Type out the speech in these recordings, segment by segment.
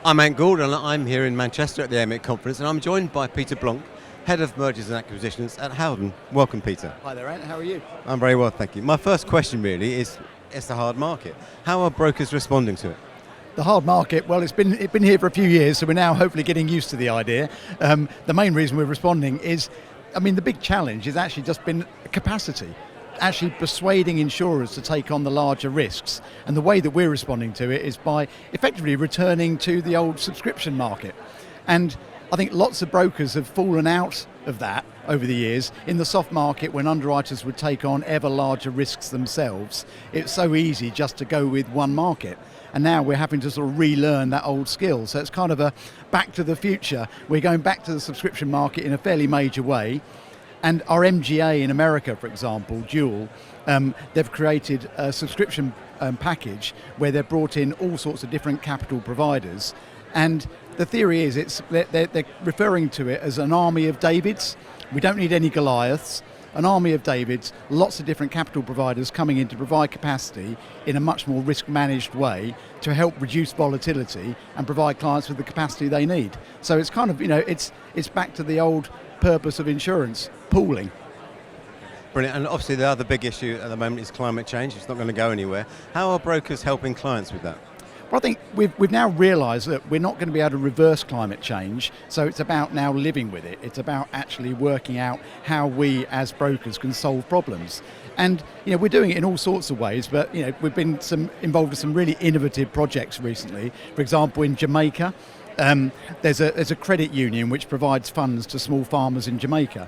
I'm Ant Gordon, I'm here in Manchester at the Airmic conference, and I'm joined by Peter Blanc, Head of Mergers and Acquisitions at Howden. Welcome, Peter. Hi there, Ant. How are you? I'm very well, thank you. My first question really is, it's the hard market. How are brokers responding to it? The hard market, well, it's been here for a few years, so we're now hopefully getting used to the idea. The main reason we're responding is, the big challenge has actually just been capacity. Actually persuading insurers to take on the larger risks. And the way that we're responding to it is by effectively returning to the old subscription market. And I think lots of brokers have fallen out of that over the years. In the soft market, when underwriters would take on ever larger risks themselves, it's so easy just to go with one market. And now we're having to sort of relearn that old skill. So it's kind of a back to the future. We're going back to the subscription market in a fairly major way. And our MGA in America, for example, Dual, they've created a subscription package where they've brought in all sorts of different capital providers. And the theory is they're referring to it as an army of Davids. We don't need any Goliaths. An army of Davids, lots of different capital providers coming in to provide capacity in a much more risk-managed way to help reduce volatility and provide clients with the capacity they need. So it's kind of, it's back to the old purpose of insurance, pooling. Brilliant, and obviously the other big issue at the moment is climate change. It's not going to go anywhere. How are brokers helping clients with that? Well, I think we've now realised that we're not going to be able to reverse climate change, so it's about now living with it. It's about actually working out how we as brokers can solve problems. And we're doing it in all sorts of ways, but we've been involved with some really innovative projects recently. For example, in Jamaica, there's a credit union which provides funds to small farmers in Jamaica.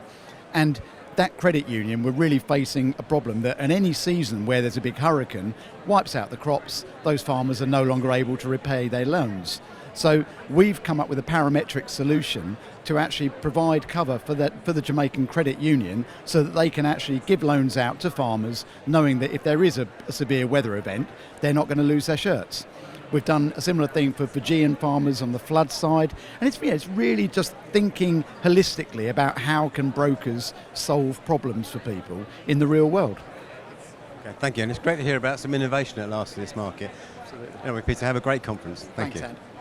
And that credit union were really facing a problem that in any season where there's a big hurricane wipes out the crops, those farmers are no longer able to repay their loans. So we've come up with a parametric solution to actually provide cover for the Jamaican credit union so that they can actually give loans out to farmers knowing that if there is a severe weather event, they're not going to lose their shirts. We've done a similar thing for Fijian farmers on the flood side, and it's really just thinking holistically about how can brokers solve problems for people in the real world. Okay, thank you, and it's great to hear about some innovation at last in this market. Absolutely. Anyway, Peter, have a great conference. Thank you. Thanks, Ed.